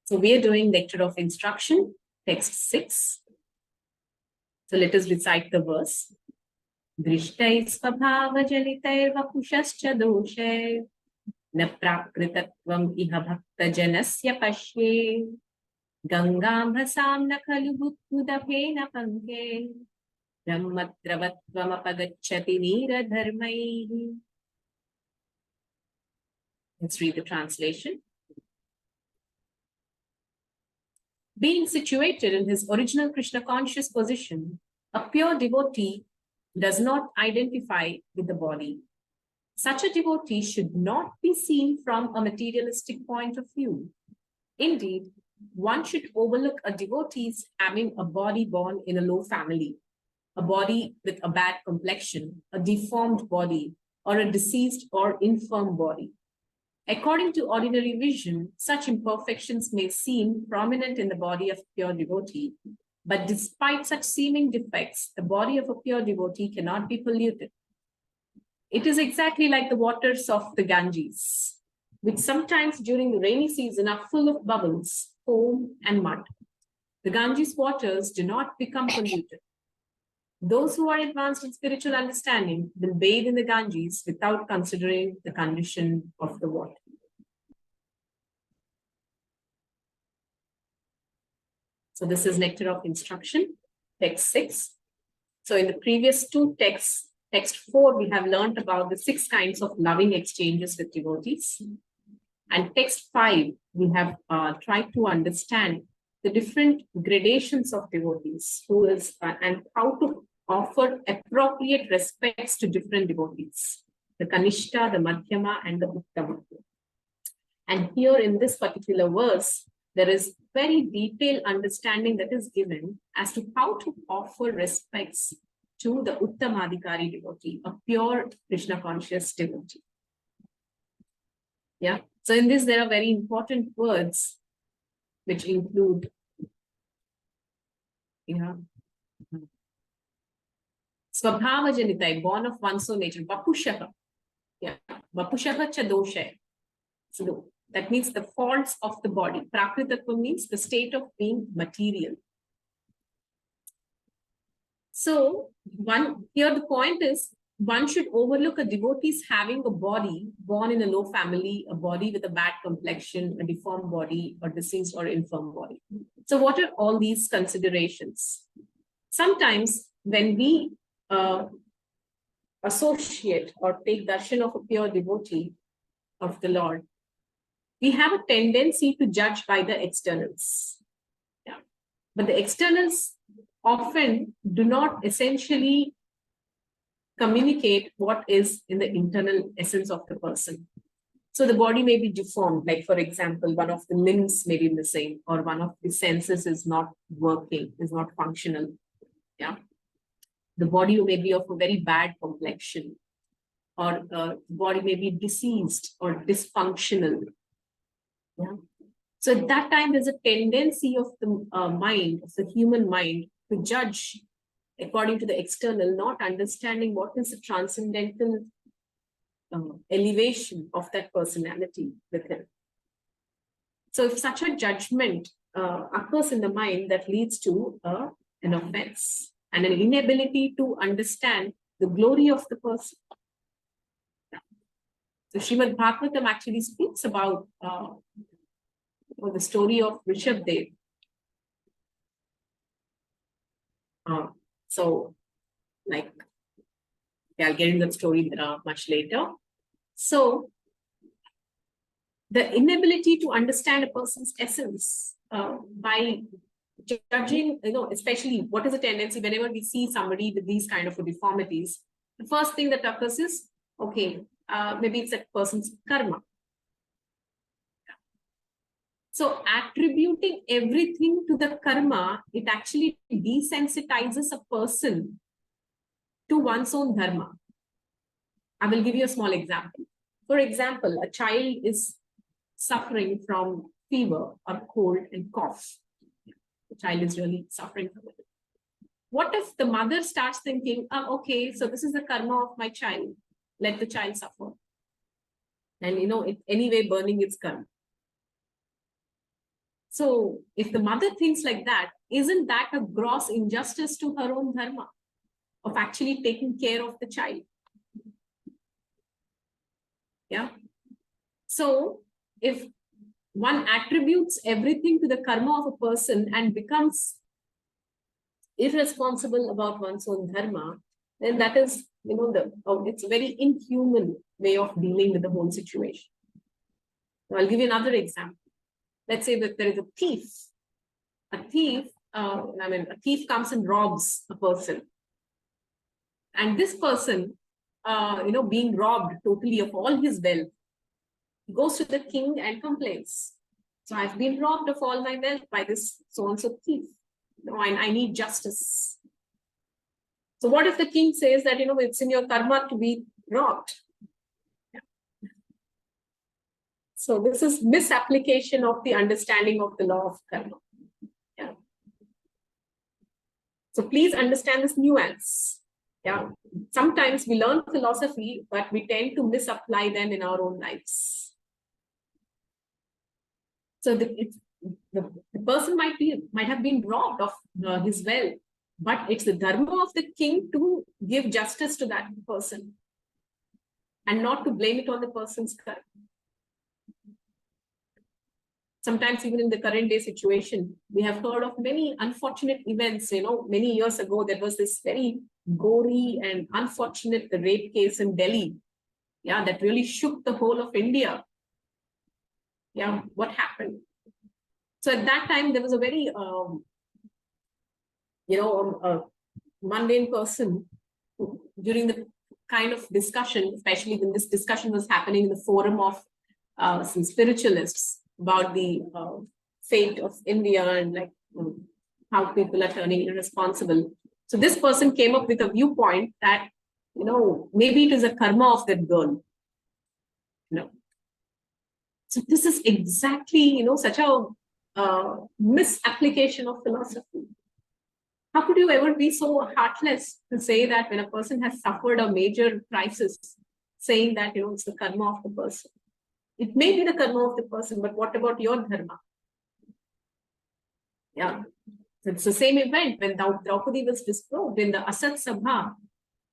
So we are doing lecture of instruction, text 6. So let us recite the verse. Drishtai svabhava jalitair vapushascha doshe na prakritatvam iha bhakta janasya pashye gangam bhasam na khalu buddhudapena panke brahmatravatvam apagacchati nira dharmaihi. Let's read the translation. Being situated in his original Krishna conscious position, a pure devotee does not identify with the body. Such a devotee should not be seen from a materialistic point of view. Indeed, one should overlook a devotee's having a body born in a low family, a body with a bad complexion, a deformed body, or a diseased or infirm body. According to ordinary vision, such imperfections may seem prominent in the body of a pure devotee, but despite such seeming defects, the body of a pure devotee cannot be polluted. It is exactly like the waters of the Ganges, which sometimes during the rainy season are full of bubbles, foam, and mud. The Ganges waters do not become polluted. Those who are advanced in spiritual understanding will bathe in the Ganges without considering the condition of the water. So this is Nectar of Instruction, text 6. So in the previous two texts, text 4, we have learned about the 6 kinds of loving exchanges with devotees. And text 5, we have tried to understand the different gradations of devotees, and how to offer appropriate respects to different devotees, the Kanishta, the Madhyama, and the Uttama. And here in this particular verse, there is very detailed understanding that is given as to how to offer respects to the Uttamadhikari devotee, a pure Krishna conscious devotee. Yeah. So in this, there are very important words which include, Svabhava janitai, born of one's own nature, Vapushaha. Yeah. Vapushaha cha dosha. So that means the faults of the body. Prakritatva means the state of being material. So here the point is, one should overlook a devotee's having a body born in a low family, a body with a bad complexion, a deformed body, or diseased or infirm body. So what are all these considerations? Sometimes when we associate or take darshan of a pure devotee of the Lord, we have a tendency to judge by the externals. Yeah. But the externals often do not essentially communicate what is in the internal essence of the person. So the body may be deformed, like for example, one of the limbs may be missing, or one of the senses is not working, is not functional. Yeah. The body may be of a very bad complexion, or the body may be diseased or dysfunctional. Yeah. So at that time, there's a tendency of the mind, of the human mind, to judge according to the external, not understanding what is the transcendental elevation of that personality within. So if such a judgment occurs in the mind, that leads to an offense and an inability to understand the glory of the person. So Srimad Bhagavatam actually speaks about the story of Rishabdev. So, like, I'll get into that story much later. So, the inability to understand a person's essence by judging, especially what is the tendency whenever we see somebody with these kind of deformities, the first thing that occurs is, okay, maybe it's that person's karma. So attributing everything to the karma, it actually desensitizes a person to one's own dharma. I will give you a small example. For example, a child is suffering from fever or cold and cough. The child is really suffering from it. What if the mother starts thinking, okay, so this is the karma of my child. Let the child suffer. And, it anyway burning its karma. So if the mother thinks like that, isn't that a gross injustice to her own dharma of actually taking care of the child? Yeah. So if one attributes everything to the karma of a person and becomes irresponsible about one's own dharma, then that is, it's a very inhuman way of dealing with the whole situation. Now, I'll give you another example. Let's say that there is a thief. A thief comes and robs a person. And this person, being robbed totally of all his wealth, goes to the king and complains. So I've been robbed of all my wealth by this so-and-so thief. I need justice. So what if the king says that, it's in your karma to be robbed? Yeah. So this is misapplication of the understanding of the law of karma. Yeah. So please understand this nuance. Yeah. Sometimes we learn philosophy, but we tend to misapply them in our own lives. So the person might have been robbed of his wealth, but it's the dharma of the king to give justice to that person and not to blame it on the person's karma. Sometimes even in the current day situation, we have heard of many unfortunate events. Many years ago, there was this very gory and unfortunate rape case in Delhi. Yeah, that really shook the whole of India. Yeah, what happened? So at that time, there was a very, mundane person who, during the kind of discussion, especially when this discussion was happening in the forum of some spiritualists about the fate of India and how people are turning irresponsible. So this person came up with a viewpoint that, maybe it is a karma of that girl. So this is exactly, such a misapplication of philosophy. How could you ever be so heartless to say that when a person has suffered a major crisis, saying that, it's the karma of the person? It may be the karma of the person, but what about your dharma? Yeah. It's the same event when Draupadi was disrobed in the Asat Sabha.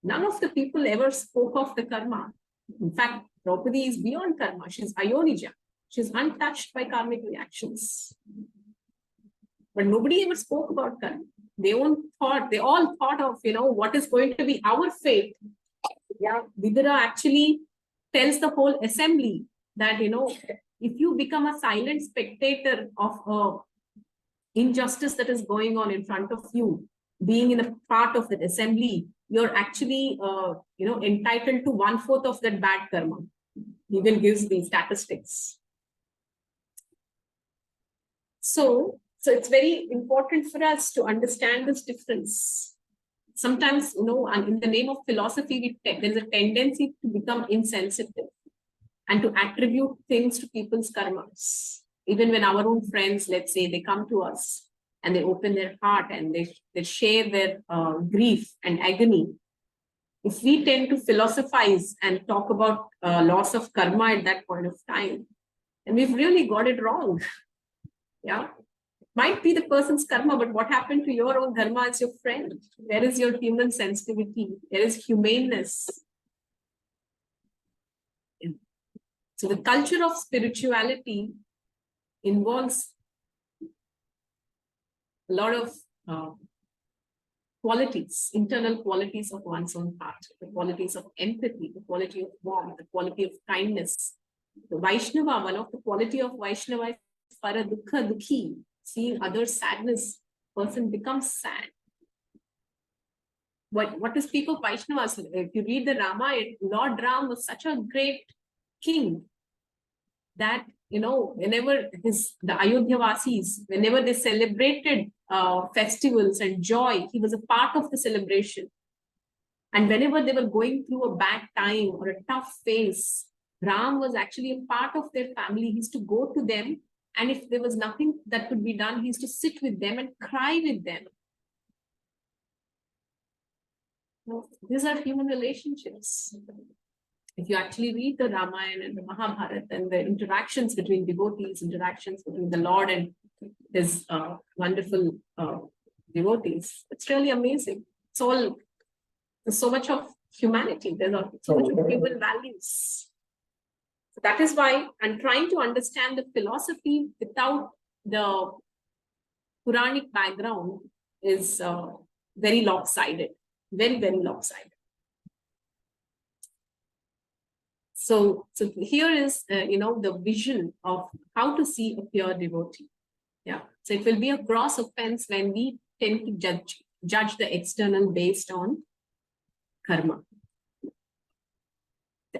None of the people ever spoke of the karma. In fact, Draupadi is beyond karma. She's Ayonija. She's untouched by karmic reactions. But nobody ever spoke about karma. They all thought of, what is going to be our fate. Yeah, Vidura actually tells the whole assembly that, if you become a silent spectator of injustice that is going on in front of you, being in a part of that assembly, you're actually, entitled to 1/4 of that bad karma. He will give the statistics. So it's very important for us to understand this difference. Sometimes, in the name of philosophy, there is a tendency to become insensitive and to attribute things to people's karmas. Even when our own friends, let's say, they come to us and they open their heart and they share their grief and agony. If we tend to philosophize and talk about loss of karma at that point of time, and we've really got it wrong. Yeah. Might be the person's karma, but what happened to your own dharma as your friend? Where is your human sensitivity? There is humaneness. So the culture of spirituality involves a lot of qualities, internal qualities of one's own heart, the qualities of empathy, the quality of warmth, the quality of kindness. The Vaishnava, one of the quality of Vaishnava is para dukha dukhi. Seeing others' sadness, person becomes sad. What is speak of Vaishnavas? If you read the Ramayana, Lord Ram was such a great king that, whenever the Ayodhya Vasis, whenever they celebrated festivals and joy, he was a part of the celebration. And whenever they were going through a bad time or a tough phase, Ram was actually a part of their family. He used to go to them. And if there was nothing that could be done, he used to sit with them and cry with them. These are human relationships. If you actually read the Ramayana and the Mahabharata and the interactions between devotees, interactions between the Lord and his wonderful devotees. It's really amazing. It's all, there's so much of humanity, there's so much of human values. So that is why I'm trying to understand the philosophy without the Puranic background is very lopsided, very, very lopsided. So here is, the vision of how to see a pure devotee. Yeah. So it will be a gross offense when we tend to judge the external based on karma,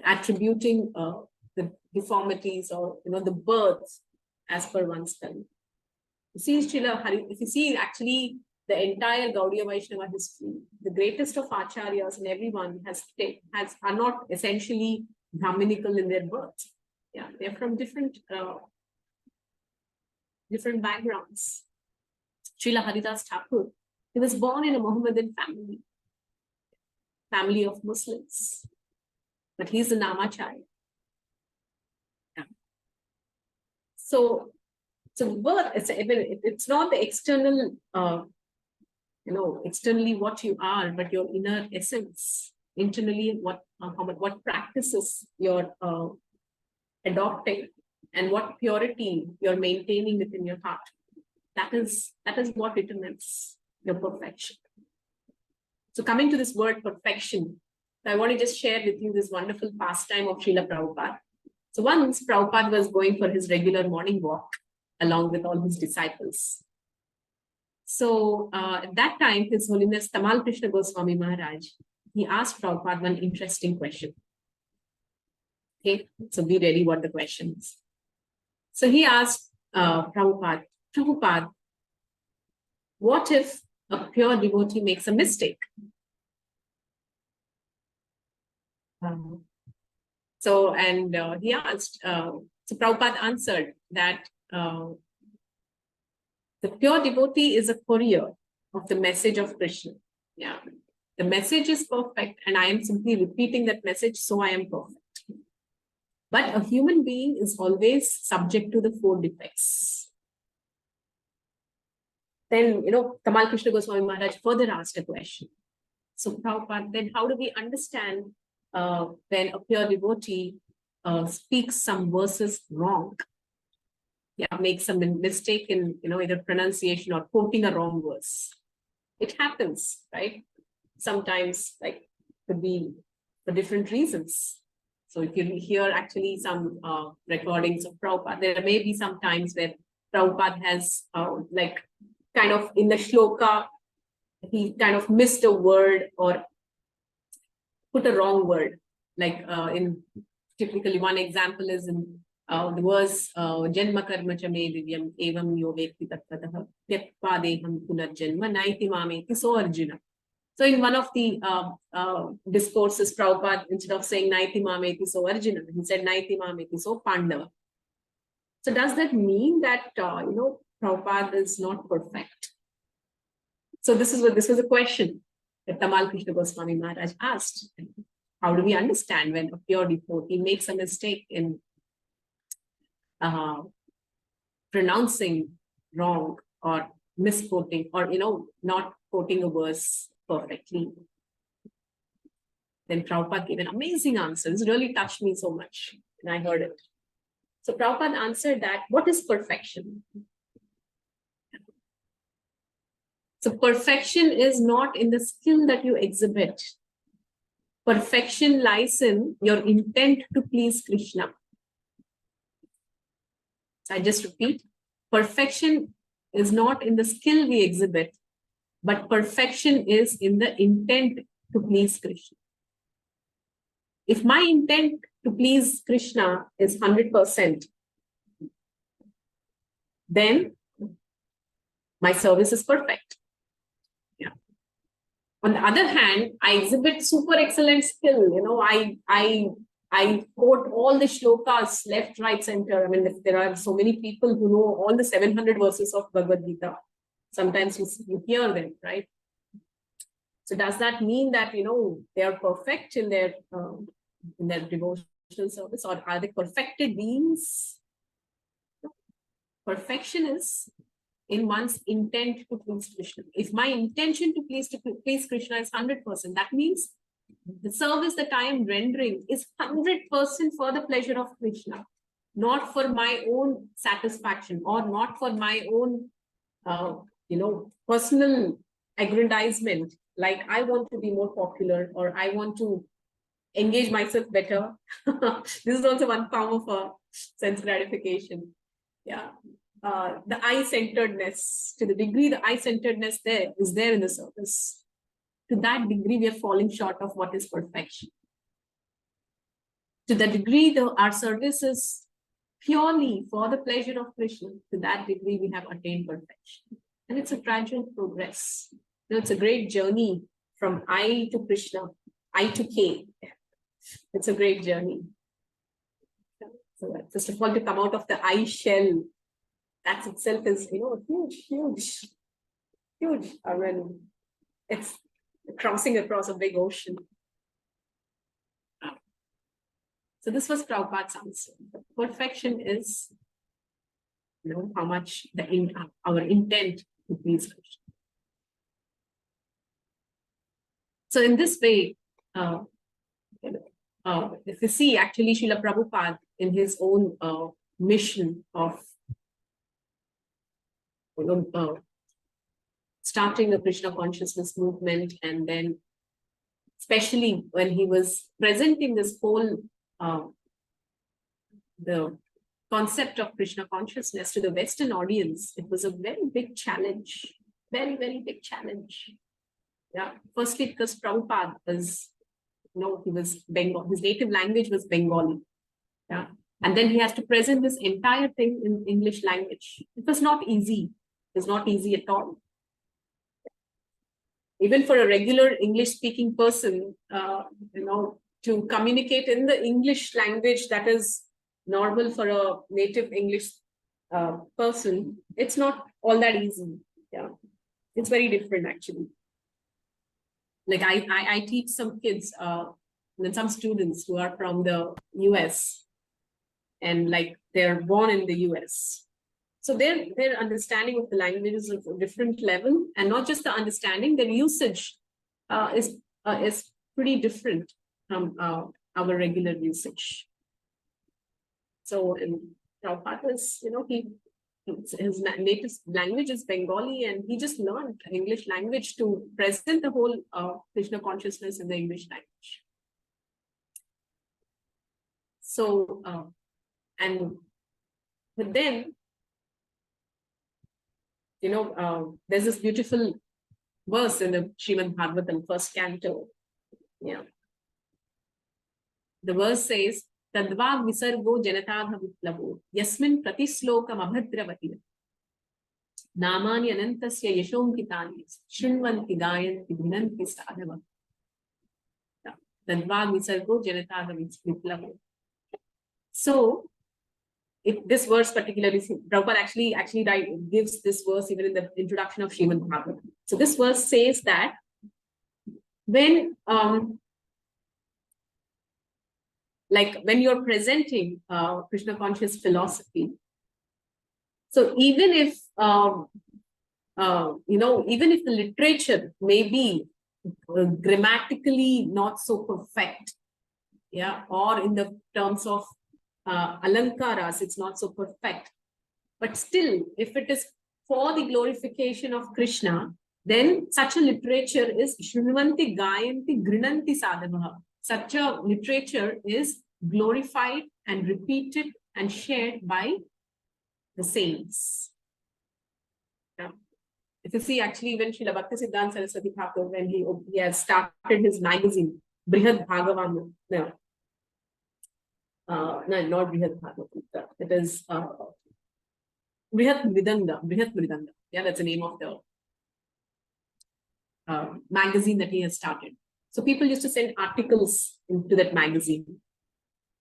attributing the deformities or the births as per one's karma. See, if you see actually the entire Gaudiya Vaishnava history, the greatest of acharyas and everyone are not essentially Brahminical in their birth. Yeah, they're from different backgrounds. Srila Haridas Thakur, he was born in a Mohammedan family of Muslims, but he's a Namacharya. Yeah. So birth, it's not the external, externally what you are, but your inner essence, internally what practices you're adopting and what purity you're maintaining within your heart. That is what determines your perfection. So coming to this word perfection, I want to just share with you this wonderful pastime of Srila Prabhupada. So once Prabhupada was going for his regular morning walk along with all his disciples. So at that time, His Holiness Tamal Krishna Goswami Maharaj, he asked Prabhupada one interesting question. Okay, so be ready what the question is. So he asked Prabhupada, what if a pure devotee makes a mistake? He asked, so Prabhupada answered that the pure devotee is a courier of the message of Krishna. Yeah, the message is perfect, and I am simply repeating that message, so I am perfect. But a human being is always subject to the 4 defects. Then, Tamal Krishna Goswami Maharaj further asked a question. So, Prabhupada, then how do we understand when a pure devotee speaks some verses wrong? Yeah, makes some mistake in, either pronunciation or quoting a wrong verse. It happens, right? Sometimes, could be for different reasons. So if you hear actually some recordings of Prabhupada, there may be some times where Prabhupada has kind of in the shloka, he kind of missed a word or put a wrong word. In typically one example is in the verse Janma Karma Cha Me Divyam Evam Yo Vekti Tattatah Tyakva Deham Punarjanma Naiti Mameti So Arjuna. So in one of the discourses, Prabhupada, instead of saying Naiti Mameti So Arjuna, he said Naiti Mameti So Pandava. So does that mean that Prabhupada is not perfect? So this was a question that Tamal Krishna Goswami Maharaj asked. How do we understand when a pure devotee makes a mistake in pronouncing wrong or misquoting or not quoting a verse perfectly? Then Prabhupada gave an amazing answer. This really touched me so much when I heard it. So Prabhupada answered that, what is perfection? So perfection is not in the skill that you exhibit. Perfection lies in your intent to please Krishna. So I just repeat, perfection is not in the skill we exhibit, but perfection is in the intent to please Krishna. If my intent to please Krishna is 100%, then my service is perfect. Yeah. On the other hand, I exhibit super excellent skill. I quote all the shlokas left, right, center. I mean, there are so many people who know all the 700 verses of Bhagavad Gita. Sometimes you hear them, right? So does that mean that they are perfect in their devotional service, or are they perfected beings? Perfection is in one's intent to please Krishna. If my intention to please Krishna is 100%, that means the service that I am rendering is 100% for the pleasure of Krishna, not for my own satisfaction or not for my own, personal aggrandizement. Like I want to be more popular or I want to engage myself better. This is also one form of sense gratification. Yeah. The I-centeredness, to the degree the I-centeredness is there in the service, to that degree we are falling short of what is perfection. To the degree our service is purely for the pleasure of Krishna, to that degree we have attained perfection. And it's a gradual progress. It's a great journey from I to Krishna, I to K. It's a great journey. So first of all, to come out of the I shell, that itself is, huge. I mean, it's crossing across a big ocean. So this was Prabhupada's answer. Perfection is, how much our intent to please Krishna. So in this way, if you see, actually, Srila Prabhupada in his own mission of starting the Krishna consciousness movement, and then especially when he was presenting this whole the concept of Krishna consciousness to the Western audience, it was a very big challenge, very, very big challenge. Yeah, firstly, because Prabhupada was, he was Bengal, his native language was Bengali. Yeah, and then he has to present this entire thing in English language. It was not easy. It was not easy at all. Even for a regular English-speaking person, to communicate in the English language that is normal for a native English person, it's not all that easy. Yeah, it's very different actually. Like I teach some kids, and some students who are from the US, and like they're born in the US. So their understanding of the language is of a different level, and not just the understanding, their usage is pretty different from our regular usage. So in Prabhupada's, his native language is Bengali, and he just learned English language to present the whole Krishna consciousness in the English language. So, but then, there's this beautiful verse in the Srimad Bhagavatam, first canto. Yeah. The verse says, Tadvag visargo janatadha viplavo, yasmin pratislokam abhadravati, namani anantasya yashomkitani, shrinvanti gayanti vinanti sadhava. Tadvag visargo janatadha viplavo. So, this verse particularly, Prabhupada actually gives this verse even in the introduction of Srimad Bhagavatam. So this verse says that when you're presenting Krishna conscious philosophy, so even if even if the literature may be grammatically not so perfect, yeah, or in the terms of alankaras, it's not so perfect. But still, if it is for the glorification of Krishna, then such a literature is Shrivanti Gayanti Grinanti Sadhavaha. Such a literature is glorified and repeated and shared by the saints. Yeah. If you see, actually, even Srila Bhaktisiddhanta Saraswati Thakur, when he has started his magazine, Brihad Bhagavan, no, not Brihad Bhagavatam. It is Brihat Mridanga. Yeah, that's the name of the magazine that he has started. So people used to send articles into that magazine.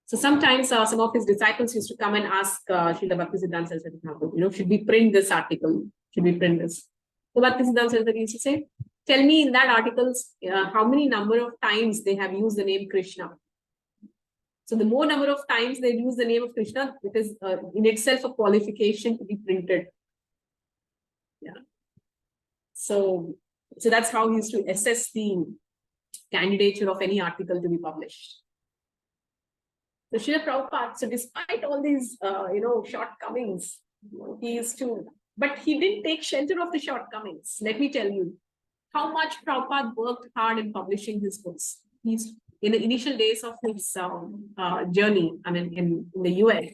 So sometimes some of his disciples used to come and ask Srila Bhaktisiddhanta Saraswati Thakur, should we print this article? Should we print this? So Bhaktisiddhanta Saraswati used to say, tell me in that articles how many number of times they have used the name Krishna. So the more number of times they use the name of Krishna, it is in itself a qualification to be printed. So that's how he used to assess the candidature of any article to be published. So Srila Prabhupada, so despite all these, shortcomings, he used to, but he didn't take shelter of the shortcomings. Let me tell you how much Prabhupada worked hard in publishing his books. He's in the initial days of his journey, I mean, in the US,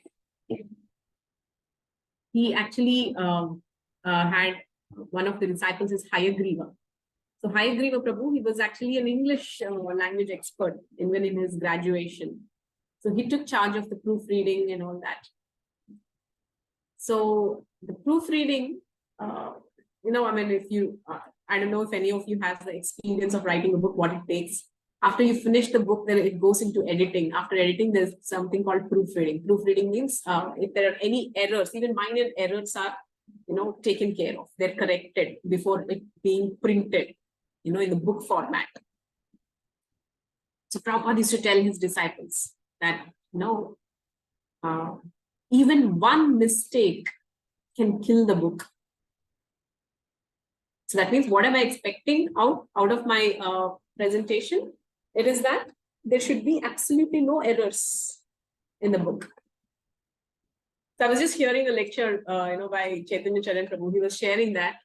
he actually had one of the disciples is Hayagriva. So Hayagriva Prabhu, he was actually an English language expert, even in his graduation. So he took charge of the proofreading and all that. So the proofreading, if you, I don't know if any of you have the experience of writing a book, what it takes. After you finish the book, then it goes into editing. After editing, there's something called proofreading. Proofreading means if there are any errors, even minor errors are, taken care of. They're corrected before it being printed, in the book format. So Prabhupada used to tell his disciples that, even one mistake can kill the book. So that means what am I expecting out of my presentation? It is that there should be absolutely no errors in the book. So I was just hearing a lecture, by Chaitanya Charan Prabhu. He was sharing that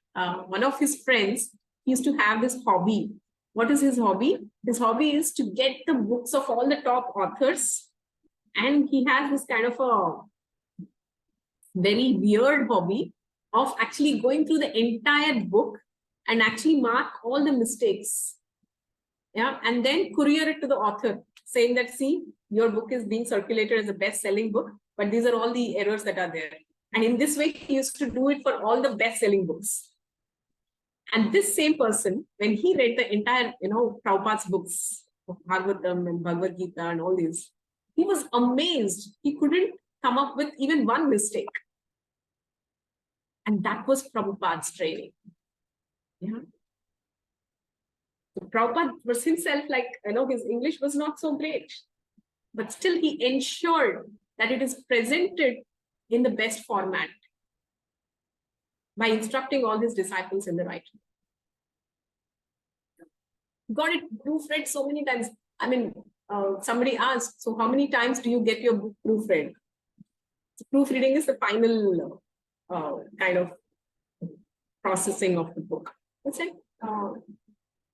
one of his friends used to have this hobby. What is his hobby? His hobby is to get the books of all the top authors. And he has this kind of a very weird hobby of actually going through the entire book and actually mark all the mistakes. Yeah, and then courier it to the author, saying that, see, your book is being circulated as a best-selling book, but these are all the errors that are there. And in this way, he used to do it for all the best-selling books. And this same person, when he read the entire, Prabhupada's books of Bhagavatam and Bhagavad Gita and all these, he was amazed. He couldn't come up with even one mistake. And that was Prabhupada's training. Yeah. So Prabhupada was himself like, his English was not so great, but still he ensured that it is presented in the best format by instructing all his disciples in the right way. Got it proofread so many times. I mean, somebody asked, so how many times do you get your book proofread? So proofreading is the final kind of processing of the book. It's like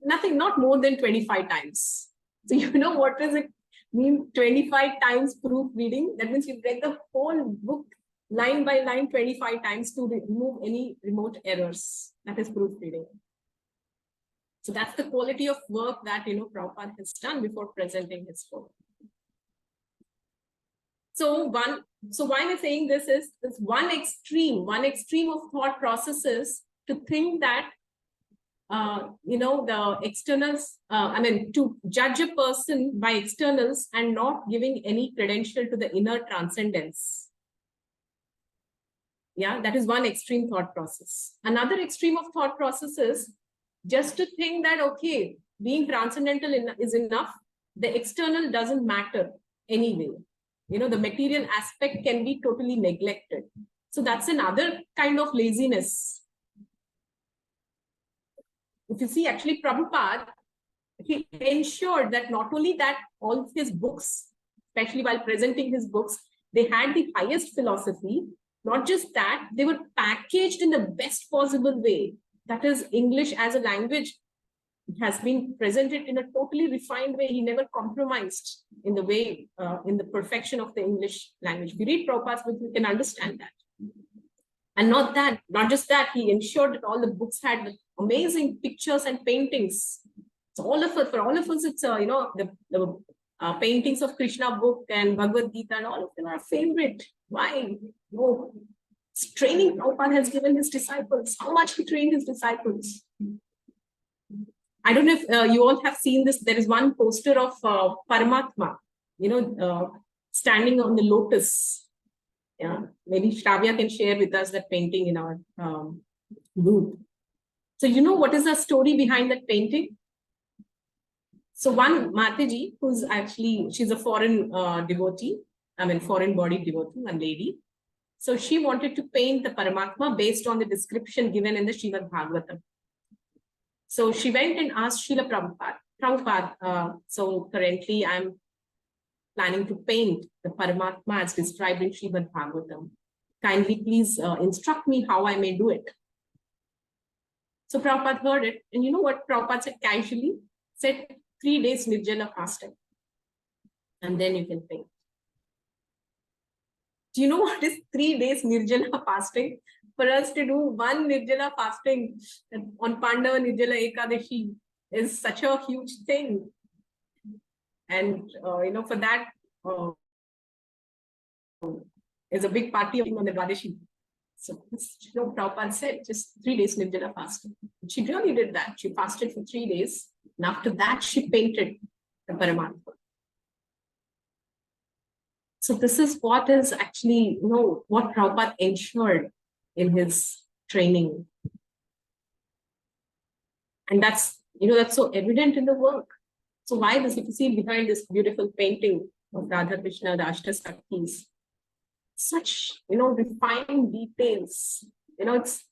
nothing, not more than 25 times. So what does it mean, 25 times proofreading? That means you've read the whole book line by line 25 times to remove any remote errors. That is proofreading. So that's the quality of work that, Prabhupada has done before presenting his book. So why we're saying this is this one extreme of thought processes to think that, the externals, to judge a person by externals and not giving any credential to the inner transcendence. Yeah, that is one extreme thought process. Another extreme of thought process is just to think that, okay, being transcendental is enough. The external doesn't matter anyway. The material aspect can be totally neglected. So that's another kind of laziness. If you see, actually, Prabhupada, he ensured that not only that all of his books, especially while presenting his books, they had the highest philosophy. Not just that, they were packaged in the best possible way. That is, English as a language has been presented in a totally refined way. He never compromised in the way, in the perfection of the English language. If you read Prabhupada's book, you can understand that. And not just that, he ensured that all the books had amazing pictures and paintings. So for all of us, it's, the paintings of Krishna book and Bhagavad Gita and all of them are favorite. Why? No. It's training Prabhupada has given his disciples. How much he trained his disciples. I don't know if you all have seen this. There is one poster of Paramatma, standing on the lotus. Yeah, maybe Shravya can share with us that painting in our booth. So what is the story behind that painting? So one Mataji, who's actually, she's a foreign devotee, foreign body devotee, one lady. So she wanted to paint the Paramatma based on the description given in the Srimad Bhagavatam. So she went and asked Srila Prabhupada, so currently I'm planning to paint the Paramatma as described in Srimad Bhagavatam. Kindly please instruct me how I may do it. So Prabhupada heard it, and you know what Prabhupada said casually? Said 3 days Nirjala fasting, and then you can paint. Do you know what is 3 days Nirjala fasting? For us to do one Nirjala fasting on Pandava Nirjala Ekadashi is such a huge thing. And, for that is a big party on the Dwadashi. So, Prabhupada said just 3 days Nirjala fasting. She really did that. She fasted for 3 days. And after that, she painted the Paramatma. So this is what is actually, what Prabhupada ensured in his training. And that's so evident in the work. So why this? If you see behind this beautiful painting of Radha Krishna, the Ashtasaktis, such, refined details. It's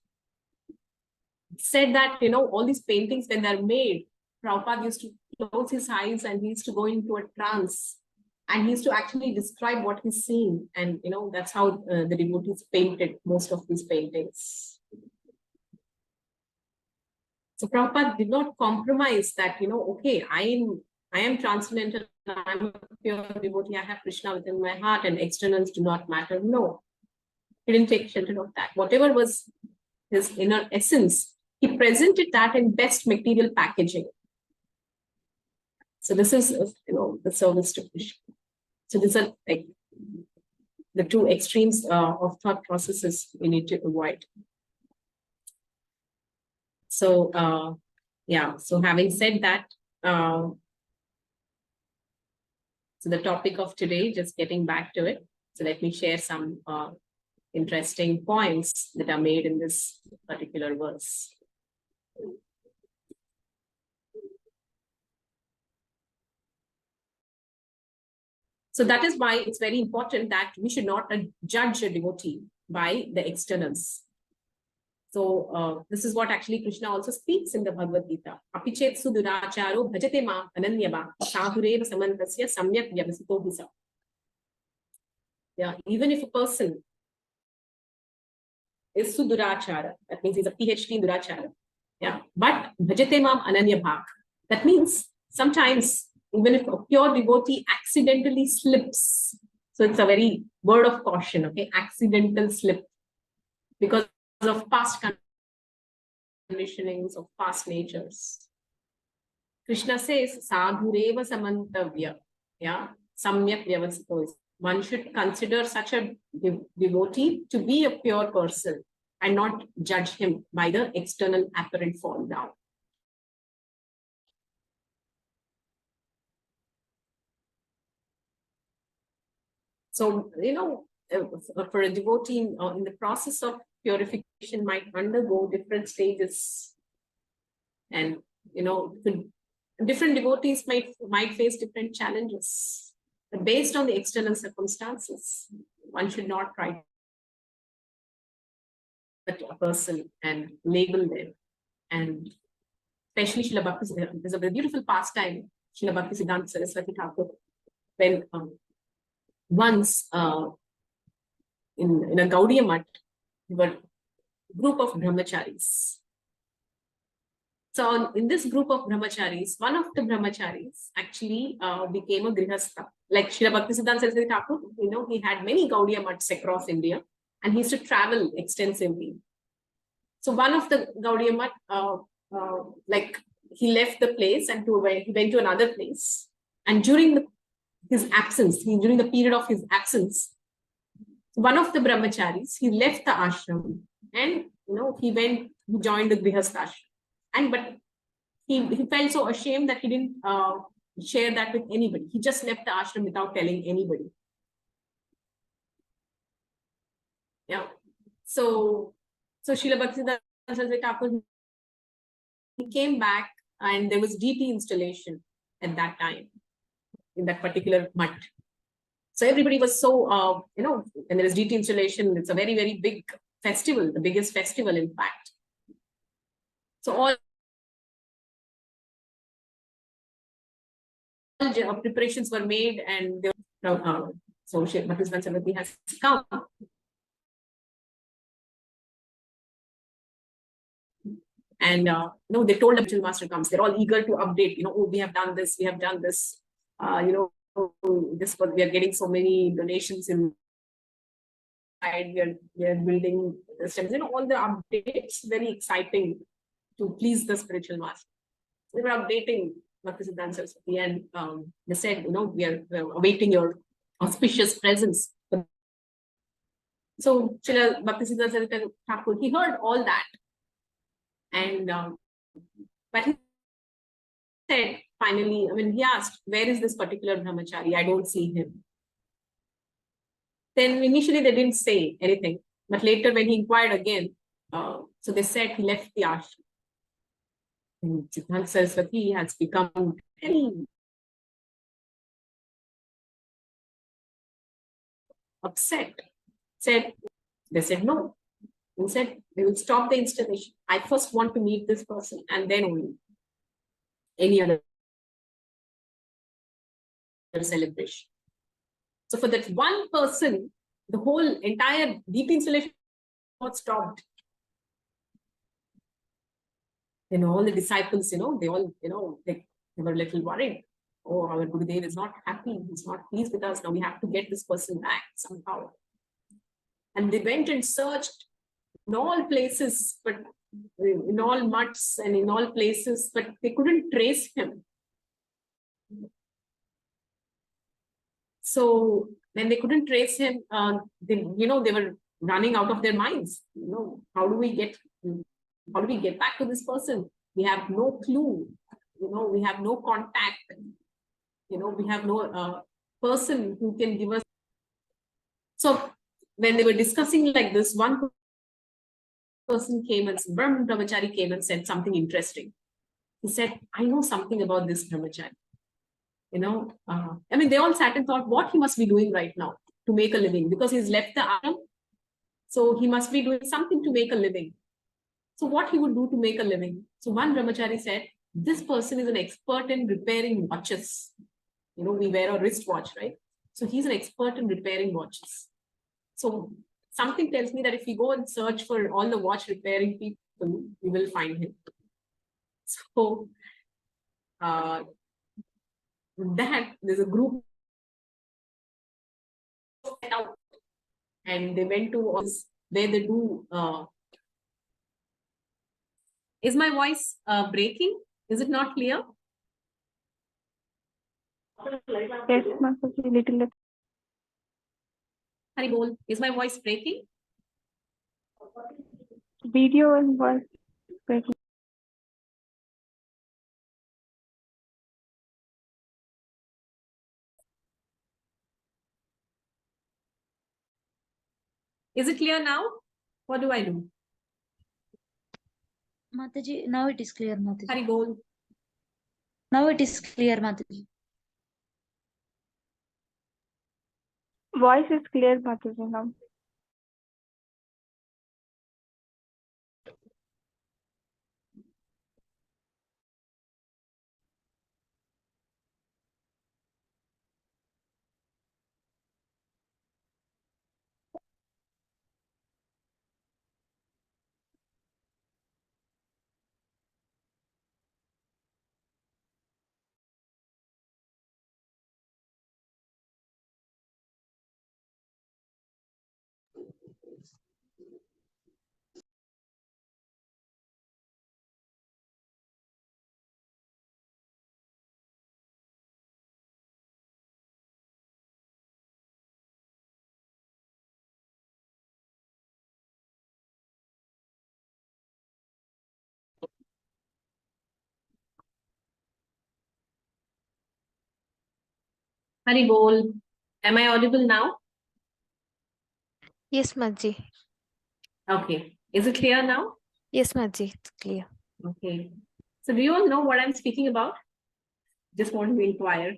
said that, all these paintings, when they're made, Prabhupada used to close his eyes and he used to go into a trance. And he used to actually describe what he's seeing. And, that's how the devotees painted most of these paintings. So Prabhupada did not compromise that, okay, I am transcendental, I'm a pure devotee, I have Krishna within my heart and externals do not matter. No, he didn't take shelter of that. Whatever was his inner essence, he presented that in best material packaging. So this is, the service to Krishna. So these are like the two extremes of thought processes we need to avoid. So, so having said that, so the topic of today, just getting back to it. So let me share some interesting points that are made in this particular verse. So that is why it's very important that we should not judge a devotee by the externals. So this is what actually Krishna also speaks in the Bhagavad Gita. Apichet suduracharo bhajate ma ananyava sadhureva samantasya samyak vyavasito hisa. Yeah, even if a person is sudurachara, that means he's a PhD in durachara. Yeah, but bhajate mam ananyabhak. That means sometimes even if a pure devotee accidentally slips, so it's a very word of caution, okay, accidental slip, because of past conditionings, of past natures. Krishna says, sadhureva samantavya, yeah, samyak vyavasito. One should consider such a devotee to be a pure person and not judge him by the external apparent fall down. So, for a devotee in the process of purification might undergo different stages. And, different devotees might face different challenges. But based on the external circumstances, one should not try a person and label them. And especially Srila Bhakti, there's a beautiful pastime, Srila Bhakti Siddhanta Saraswati Thakur, when once in a Gaudiya Math, there were a group of brahmacharis. So in this group of brahmacharis, one of the brahmacharis actually became a grihastha. Like Srila Bhakti Siddhanta Saraswati Thakur, he had many Gaudiya Maths across India and he used to travel extensively. So one of the Gaudiya Math, he left the place and he went to another place. And during his absence, during the period of his absence, one of the brahmacharis, he left the ashram and, he joined the grihastha ashram. But he felt so ashamed that he didn't share that with anybody. He just left the ashram without telling anybody. Yeah. So Srila Bhakti Siddhanta Thakur, he came back and there was deity installation at that time in that particular mutt. So everybody was so, and there was deity installation. It's a very, very big festival, the biggest festival, in fact. So all preparations were made, and they were, so Bhakti Saraswati has come. And no, they told the spiritual master comes. They're all eager to update. Oh, we have done this. We have done this. This we are getting so many donations in. We are building systems. All the updates. Very exciting to please the spiritual master. They were updating Bhakti Saraswati, and they said, we're awaiting your auspicious presence. So Srila Bhakti Siddhanta Thakur, he heard all that. And but he said, finally, he asked, where is this particular brahmachari? I don't see him. Then initially they didn't say anything. But later when he inquired again, so they said he left the ashram. And Siddhanta Saraswati has become very upset. They said no. He said, we will stop the installation. I first want to meet this person, and then only any other celebration. So for that one person, the whole entire deep installation was stopped. All the disciples, they all, they were a little worried. Oh, our Gurudev is not happy. He's not pleased with us. Now we have to get this person back somehow. And they went and searched in all places, but in all mutts and in all places, but they couldn't trace him. So when they couldn't trace him, they were running out of their minds. How do we get back to this person? We have no clue. We have no contact. We have no person who can give us. So when they were discussing like this, one person came and brahmachari came and said something interesting. He said, I know something about this brahmachari. They all sat and thought what he must be doing right now to make a living, because he's left the ashram. So he must be doing something to make a living. So what he would do to make a living? So one brahmachari said, this person is an expert in repairing watches. We wear a wristwatch, right? So he's an expert in repairing watches. So something tells me that if we go and search for all the watch repairing people, we will find him. So that there's a group out, and they went to office where they do. Is my voice breaking? Is it not clear? Yes, Mataji, little. Hari bol. Is my voice breaking? Video and voice breaking. Is it clear now? What do I do? Mataji, now it is clear, Mataji. Hari bol. Now it is clear, Mataji. Voice is clear, Mataji, now. Hari bol. Am I audible now? Yes, Maji. Okay. Is it clear now? Yes, Maji. It's clear. Okay. So do you all know what I'm speaking about? Just want to inquire.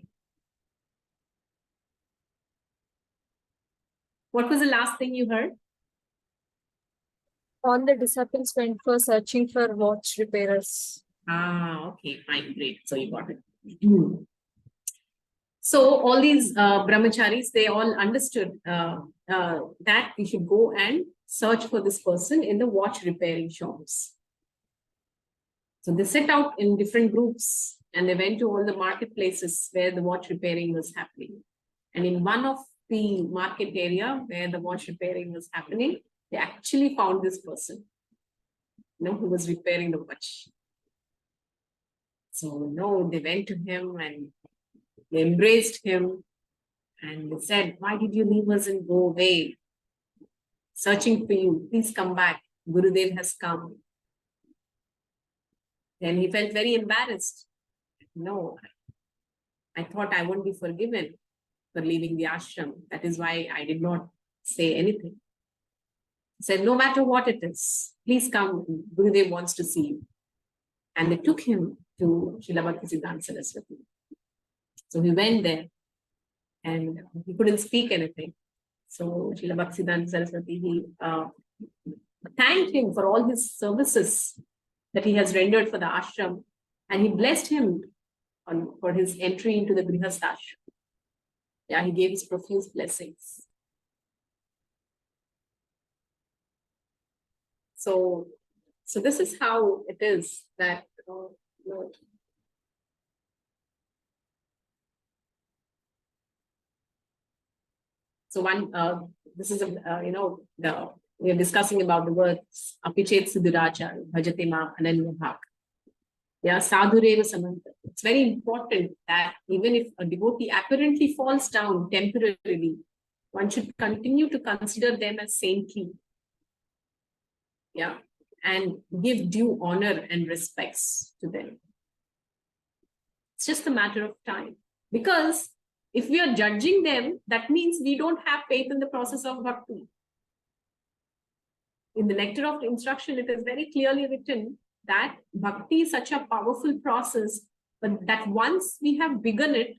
What was the last thing you heard? All the disciples went for searching for watch repairers. Ah, okay, fine, great. So you got it. So all these brahmacharis, they all understood that we should go and search for this person in the watch repairing shops. So they set out in different groups and they went to all the marketplaces where the watch repairing was happening. And in one of the market area where the watch repairing was happening, they actually found this person, who was repairing the watch. So they went to him and they embraced him and they said, "Why did you leave us and go away? Searching for you. Please come back. Gurudev has come." Then he felt very embarrassed. No, I thought I won't be forgiven for leaving the ashram. That is why I did not say anything. He said, "No matter what it is, please come. Gurudev wants to see you." And they took him to Srila Bhaktisiddhanta Saraswati. So he went there and he couldn't speak anything. So Srila Bhaktisiddhanta Saraswati, he thanked him for all his services that he has rendered for the ashram, and he blessed him for his entry into the Grihastha ashram. Yeah, he gave his profuse blessings. So this is how it is that this is we are discussing about the words apichet siddhirachar bhajate ma ananya bhak. Yeah, sadhureva samanta. It's very important that even if a devotee apparently falls down temporarily, one should continue to consider them as saintly. Yeah, and give due honor and respects to them. It's just a matter of time. Because if we are judging them, that means we don't have faith in the process of bhakti. In the Nectar of Instruction, it is very clearly written that bhakti is such a powerful process, but that once we have begun it,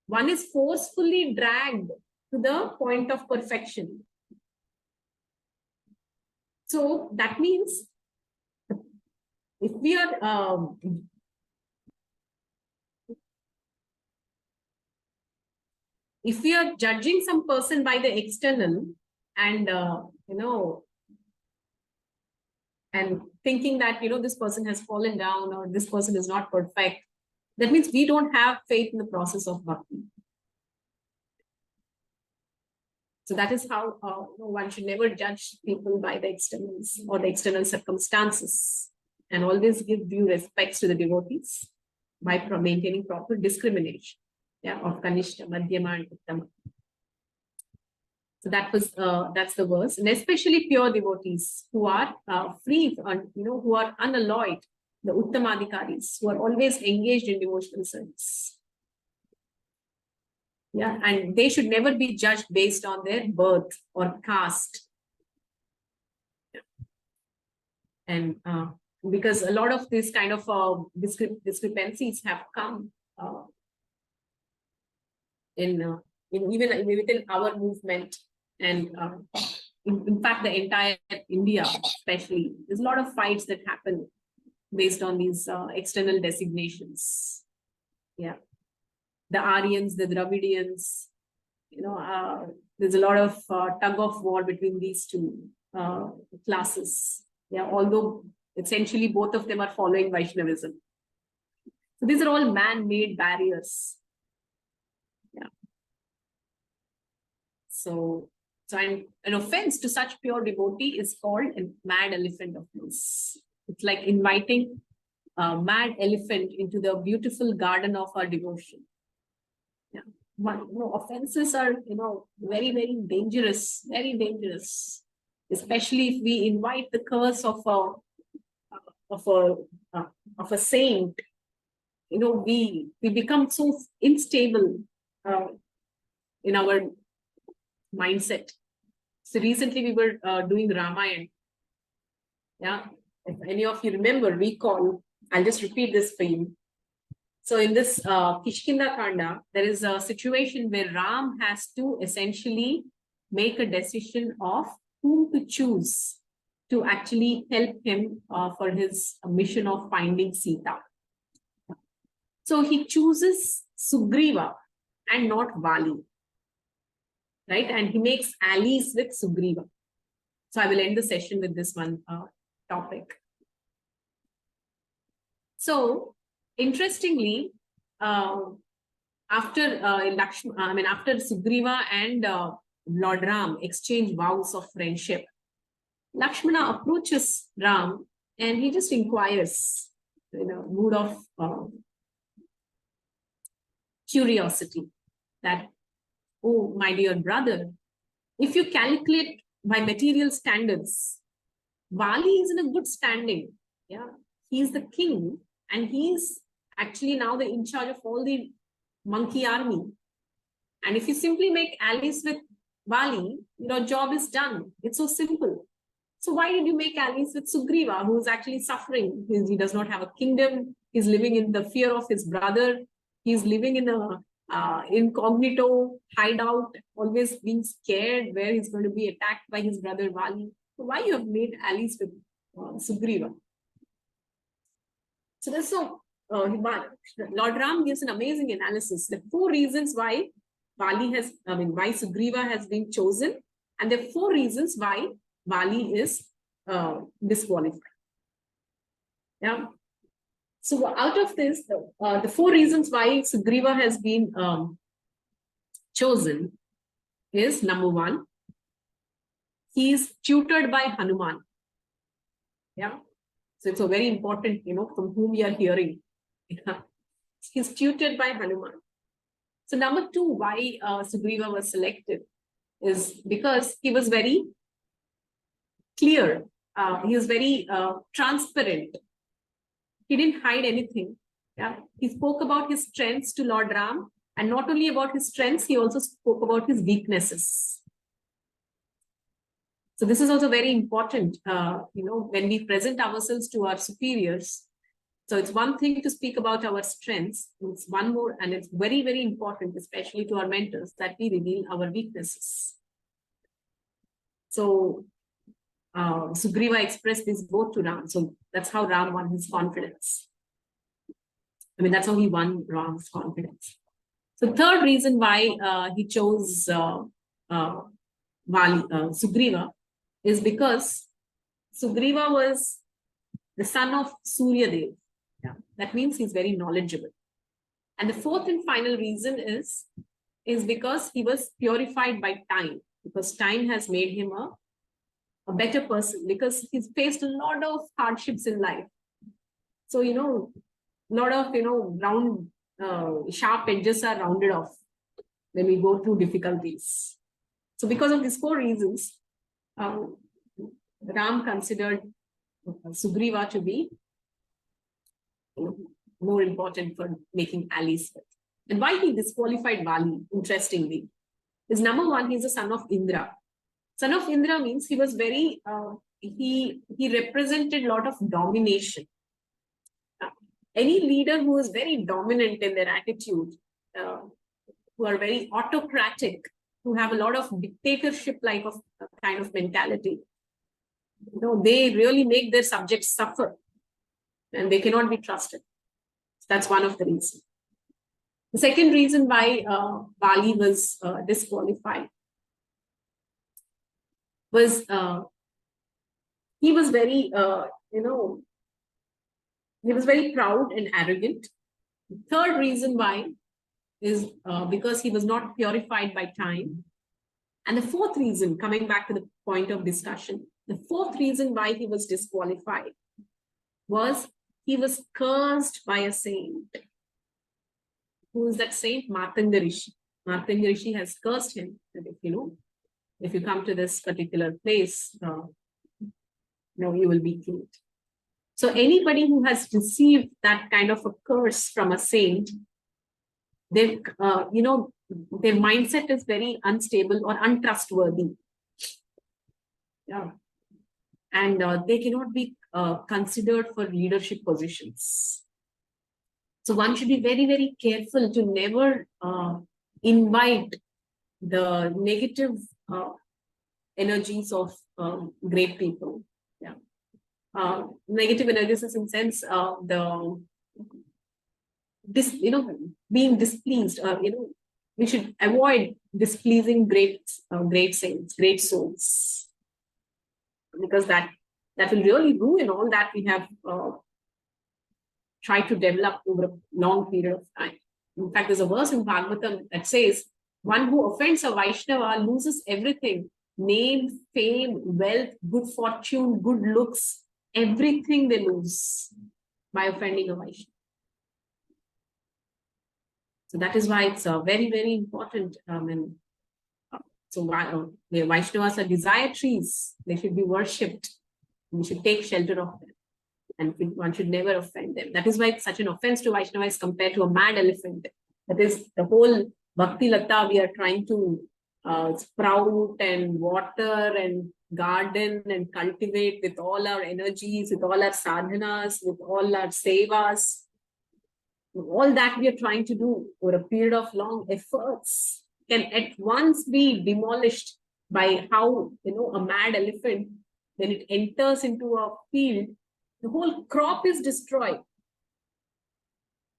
one is forcefully dragged to the point of perfection. So that means if we are judging some person by the external and and thinking that this person has fallen down or this person is not perfect, that means we don't have faith in the process of bhakti. So that is how one should never judge people by the externals or the external circumstances, and always give due respects to the devotees by maintaining proper discrimination, of Kanishta, Madhyama, and Uttama. So that's the verse, and especially pure devotees who are free, who are unalloyed, the Uttamadhikaris, who are always engaged in devotional service. Yeah, and they should never be judged based on their birth or caste. And because a lot of these kind of discrepancies have come in even within our movement, and in fact the entire India especially, there's a lot of fights that happen based on these external designations. Yeah, the Aryans, the Dravidians, there's a lot of tug of war between these two classes. Yeah, although essentially both of them are following Vaishnavism. So these are all man-made barriers. Yeah. So an offense to such pure devotee is called a mad elephant offense. It's like inviting a mad elephant into the beautiful garden of our devotion. Yeah. Offenses are, very, very dangerous, especially if we invite the curse of a saint. We become so unstable in our mindset. So recently we were doing Ramayana. Yeah, if any of you recall, I'll just repeat this for you. So in this Kishkinda Kanda, there is a situation where Ram has to essentially make a decision of whom to choose to actually help him for his mission of finding Sita. So he chooses Sugriva and not Vali. Right? And he makes allies with Sugriva. So I will end the session with this one topic. So interestingly, after after Sugriva and Lord Ram exchange vows of friendship, Lakshmana approaches Ram and he just inquires in a mood of curiosity that, oh, my dear brother, if you calculate by material standards, Vali is in a good standing. Yeah, he's the king and he's actually now in charge of all the monkey army. And if you simply make allies with Vali, your job is done. It's so simple. So why did you make allies with Sugriva, who is actually suffering? He does not have a kingdom. He's living in the fear of his brother. He's living in a incognito hideout, always being scared where he's going to be attacked by his brother Vali. So why you have made allies with Sugriva? So that's so Lord Ram gives an amazing analysis. The 4 reasons why why Sugriva has been chosen, and the 4 reasons why Vali is disqualified. Yeah. So out of this, the 4 reasons why Sugriva has been chosen is, number 1, he is tutored by Hanuman. Yeah. So it's a very important, from whom we are hearing. Yeah. He's tutored by Hanuman. So number 2, why Sugriva was selected is because he was very clear. He was very transparent. He didn't hide anything. Yeah. He spoke about his strengths to Lord Ram, and not only about his strengths, he also spoke about his weaknesses. So this is also very important, when we present ourselves to our superiors. So it's one thing to speak about our strengths. It's one more, and it's very, very important, especially to our mentors, that we reveal our weaknesses. So Sugriva expressed this both to Ram. So that's how Ram won his confidence. That's how he won Ram's confidence. So third reason why he chose Sugriva is because Sugriva was the son of Surya Dev. Yeah. That means he's very knowledgeable. And the 4th and final reason is because he was purified by time, because time has made him a better person, because he's faced a lot of hardships in life. So, a lot of, round, sharp edges are rounded off when we go through difficulties. So because of these 4 reasons, Ram considered Sugriva to be more important for making allies with. And why he disqualified Vali, interestingly, is number 1, he's a son of Indra. Son of Indra means he was very, he represented a lot of domination. Any leader who is very dominant in their attitude, who are very autocratic, who have a lot of dictatorship-like of kind of mentality, they really make their subjects suffer, and they cannot be trusted. So that's one of the reasons. The second reason why Vali was disqualified was he was very, he was very proud and arrogant. The third reason why is because he was not purified by time. And the 4th reason, coming back to the point of discussion, the 4th reason why he was disqualified was he was cursed by a saint. Who is that saint? Martanga Rishi. Martanga Rishi has cursed him. And if you come to this particular place, you will be killed. So anybody who has received that kind of a curse from a saint, their mindset is very unstable or untrustworthy. Yeah. And they cannot be considered for leadership positions. So one should be very, very careful to never invite the negative energies of great people. Yeah. Negative energies is in sense being displeased, we should avoid displeasing great saints, great souls, because that will really ruin all that we have tried to develop over a long period of time. In fact, there's a verse in Bhagavatam that says, one who offends a Vaishnava loses everything: name, fame, wealth, good fortune, good looks, everything they lose by offending a Vaishnava. So that is why it's very, very important. The Vaishnavas are desire trees. They should be worshipped. We should take shelter of them. And one should never offend them. That is why it's such an offense to Vaishnava is compared to a mad elephant. That is the whole Bhakti Lata we are trying to sprout and water and garden and cultivate with all our energies, with all our sadhanas, with all our sevas. All that we are trying to do over a period of long efforts can at once be demolished by how, a mad elephant, when it enters into a field, the whole crop is destroyed.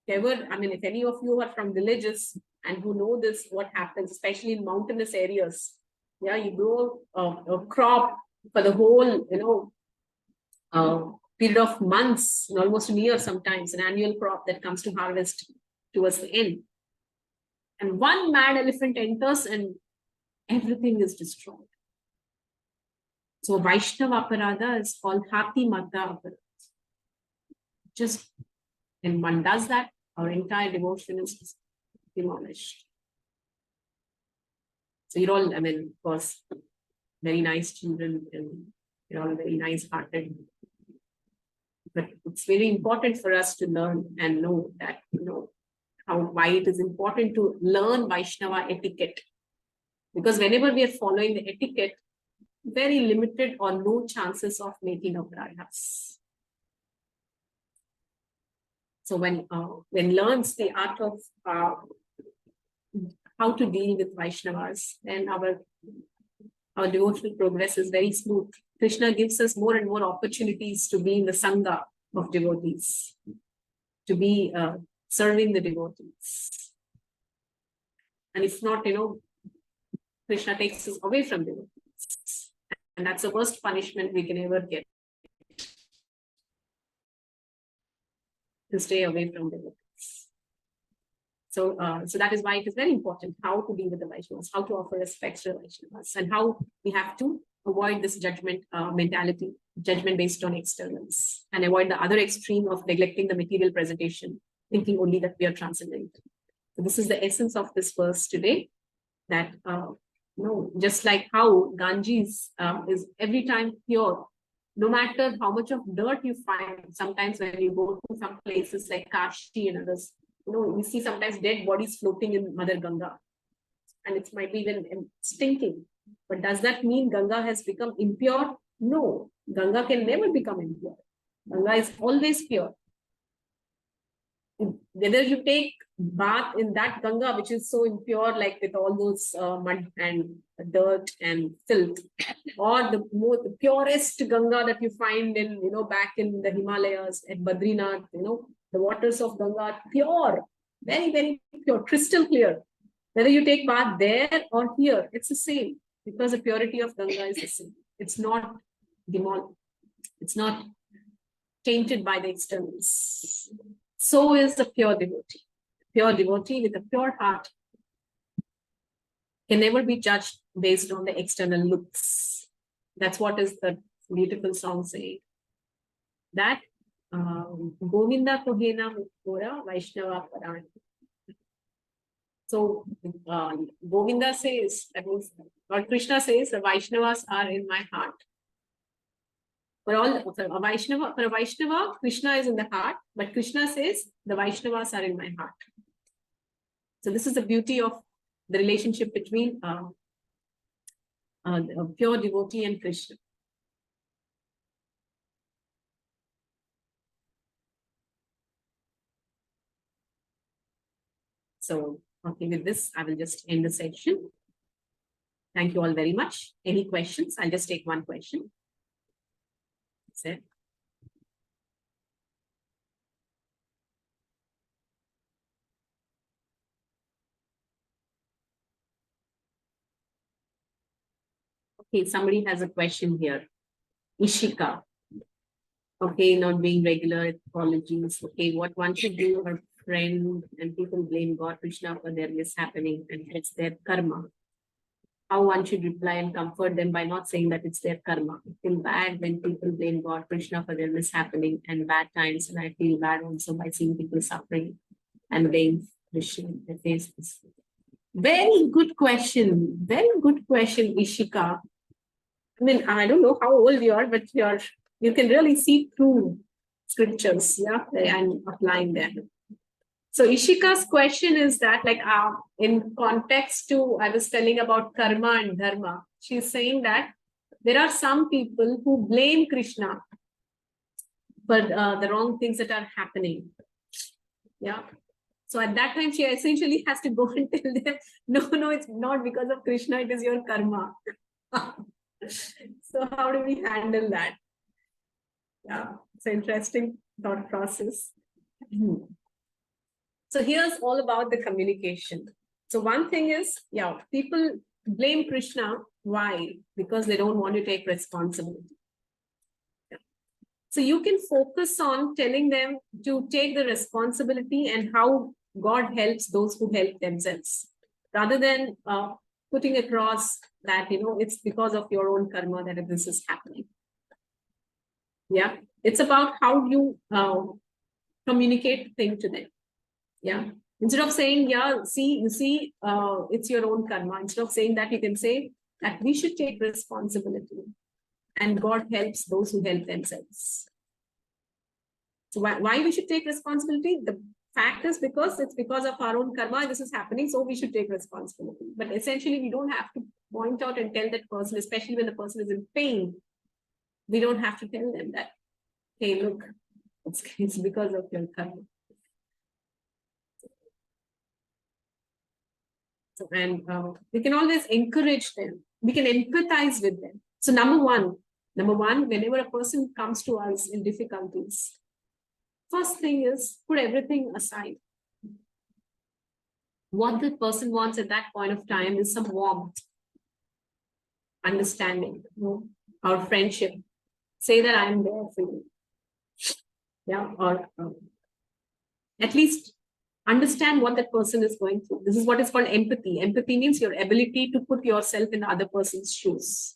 If any of you are from villages and who know this, what happens, especially in mountainous areas, you grow a crop for the whole, period of months, almost a year sometimes, an annual crop that comes to harvest towards the end. And one mad elephant enters and everything is destroyed. So Vaishnava Aparadha is called Hati Mata Aparadha. Just when one does that, our entire devotion is demolished. So you're all, of course, very nice children and you're all very nice-hearted. But it's very important for us to learn and know that, why it is important to learn Vaishnava etiquette. Because whenever we are following the etiquette, very limited or no chances of making aparadhas. So when learns the art of how to deal with Vaishnavas, then our devotional progress is very smooth. Krishna gives us more and more opportunities to be in the Sangha of devotees, to be serving the devotees. And if not, Krishna takes us away from devotees. And that's the worst punishment we can ever get. To stay away from devotees. So that is why it is very important how to deal with the Vaishnavas, how to offer respect to the Vaishnavas, and how we have to avoid this judgment mentality, judgment based on externals, and avoid the other extreme of neglecting the material presentation, thinking only that we are transcendental. So this is the essence of this verse today, that just like how Ganges is every time pure, no matter how much of dirt you find. Sometimes when you go to some places like Kashi and others, we see sometimes dead bodies floating in Mother Ganga, and it might be even stinking. But does that mean Ganga has become impure? No, Ganga can never become impure. Ganga is always pure. Whether you take bath in that Ganga, which is so impure, like with all those mud and dirt and filth, or the purest Ganga that you find in, back in the Himalayas at Badrinath, the waters of Ganga are pure, very, very pure, crystal clear. Whether you take bath there or here, it's the same, because the purity of Ganga is the same. It's not it's not tainted by the externals. So is a pure devotee. Pure devotee with a pure heart can never be judged based on the external looks. That's what is the beautiful song saying. That Govinda Kohena Mukora Vaishnava Parani. So Govinda says, that means Lord Krishna says, the Vaishnavas are in my heart. For a Vaishnava, Krishna is in the heart, but Krishna says the Vaishnavas are in my heart. So this is the beauty of the relationship between a pure devotee and Krishna. So, okay, with this, I will just end the section. Thank you all very much. Any questions? I'll just take one question. That's it. Okay, somebody has a question here. Ishika. Okay, not being regular, apologies. Okay, what one should do, her friend and people blame God, Krishna for their mishappening and it's their karma. How one should reply and comfort them by not saying that it's their karma. I feel bad when people blame God, Krishna for their mishappening and bad times, and I feel bad also by seeing people suffering and blame Krishna. They face this. Very good question. Very good question, Ishika. I mean, I don't know how old you are, but you can really see through scriptures, yeah, and applying them. So Ishika's question is that, like, in context to, I was telling about karma and dharma, she's saying that there are some people who blame Krishna for the wrong things that are happening. Yeah. So at that time, she essentially has to go and tell them, no, it's not because of Krishna, it is your karma. So how do we handle that? Yeah, it's an interesting thought process. So here's all about the communication. So one thing is, yeah, people blame Krishna. Why? Because they don't want to take responsibility. Yeah. So you can focus on telling them to take the responsibility and how God helps those who help themselves, rather than putting across that, it's because of your own karma that this is happening. Yeah, it's about how you communicate the thing to them. Yeah, instead of saying, yeah, you see, it's your own karma. Instead of saying that, you can say that we should take responsibility and God helps those who help themselves. So why we should take responsibility? The fact is because it's because of our own karma, this is happening, so we should take responsibility. But essentially, we don't have to point out and tell that person, especially when the person is in pain. We don't have to tell them that, hey, look, it's because of your karma. And we can always encourage them. We can empathize with them. So number one, whenever a person comes to us in difficulties, first thing is put everything aside. What the person wants at that point of time is some warmth, understanding, our friendship. Say that I'm there for you. Yeah, or at least understand what that person is going through. This is what is called empathy. Empathy means your ability to put yourself in the other person's shoes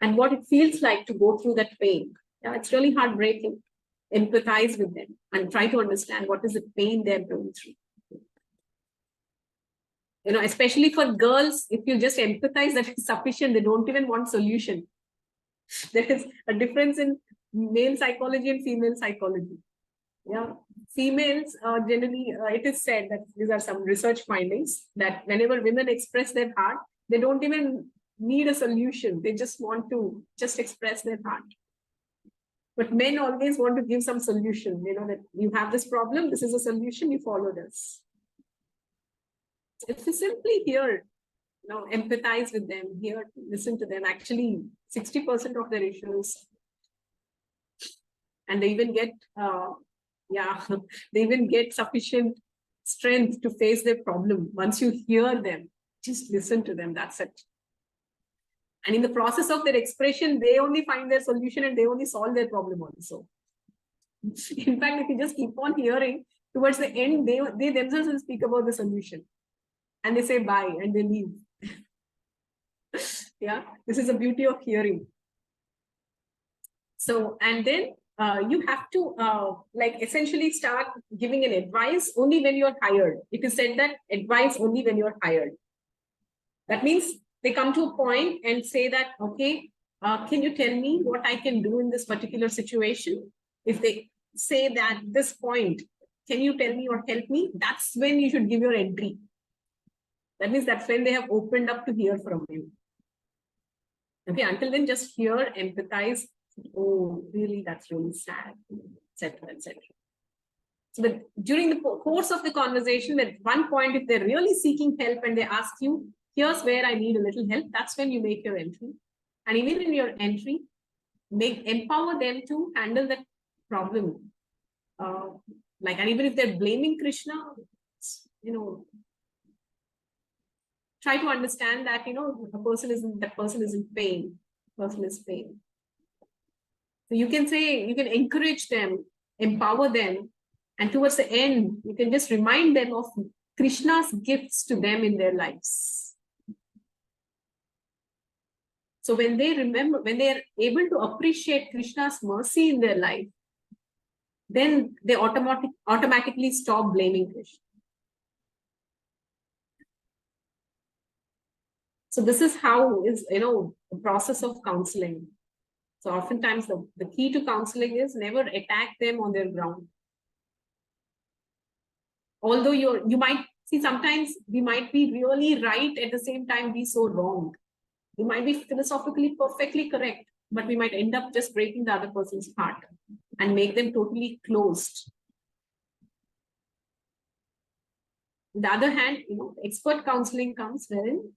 and what it feels like to go through that pain. Yeah, it's really heartbreaking. Empathize with them and try to understand what is the pain they're going through. Especially for girls, if you just empathize, that is sufficient. They don't even want solution. There is a difference in male psychology and female psychology. Yeah, females generally, it is said that these are some research findings that whenever women express their heart, they don't even need a solution. They just want to just express their heart. But men always want to give some solution, that you have this problem, this is a solution, you follow this. If you simply hear, empathize with them, hear, listen to them, actually 60% of their issues. And they even get, they even get sufficient strength to face their problem. Once you hear them, just listen to them, that's it. And in the process of their expression, they only find their solution and they only solve their problem also. In fact, if you just keep on hearing, towards the end, they themselves will speak about the solution. And they say bye and they leave. Yeah, this is the beauty of hearing. So, and then you have to essentially start giving an advice only when you're hired. It is said that advice only when you're hired. That means they come to a point and say that, okay, can you tell me what I can do in this particular situation? If they say that this point, can you tell me or help me? That's when you should give your entry. That means that's when they have opened up to hear from you. Okay, until then, just hear, empathize. Oh, really, that's really sad, etc., etc. So that during the course of the conversation, at one point, if they're really seeking help and they ask you, here's where I need a little help, that's when you make your entry. And even in your entry, empower them to handle that problem. And even if they're blaming Krishna, try to understand that, that person is in pain. Person is pain. So you can encourage them, empower them, and towards the end, you can just remind them of Krishna's gifts to them in their lives. So when they are able to appreciate Krishna's mercy in their life, then they automatically stop blaming Krishna. So this is how is, the process of counseling. So oftentimes the key to counseling is never attack them on their ground. Although you might see, sometimes we might be really right, at the same time be so wrong. We might be philosophically perfectly correct, but we might end up just breaking the other person's heart and make them totally closed. On the other hand, expert counseling comes wherein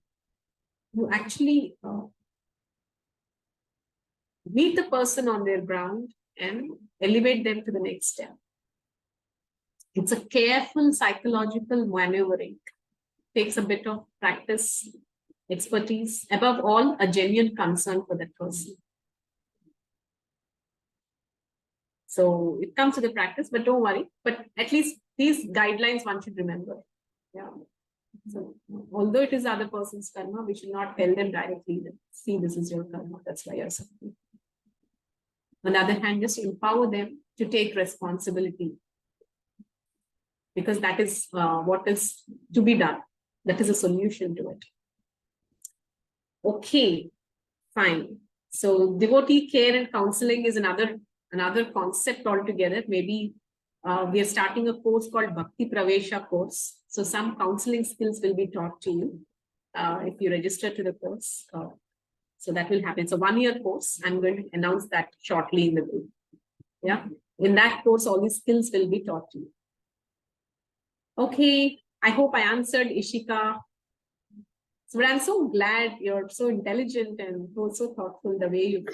you actually meet the person on their ground and elevate them to the next step. It's a careful psychological maneuvering. It takes a bit of practice, expertise, above all, a genuine concern for that person. So it comes to the practice, but don't worry. But at least these guidelines one should remember. Yeah. So although it is other person's karma, we should not tell them directly that, see, this is your karma, that's why you're suffering. On the other hand, just empower them to take responsibility, because that is what is to be done. That is a solution to it. Okay, fine. So devotee care and counseling is another concept altogether. Maybe we are starting a course called Bhakti Pravesha course. So some counseling skills will be taught to you if you register to the course. So that will happen. It's a 1-year course. I'm going to announce that shortly in the group. Yeah. In that course, all these skills will be taught to you. Okay. I hope I answered, Ishika. So, but I'm so glad you're so intelligent and so thoughtful the way you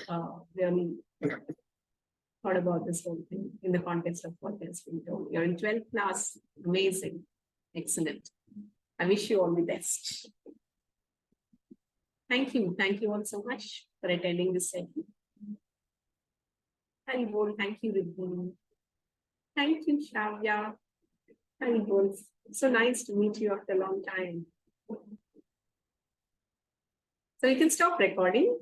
really thought about this whole thing in the context of what has been told. You're in 12th class. Amazing. Excellent. I wish you all the best. Thank you. Thank you all so much for attending this session. Haribol. Thank you, Riddhi. Thank you, Shavya. Haribol. So nice to meet you after a long time. So you can stop recording.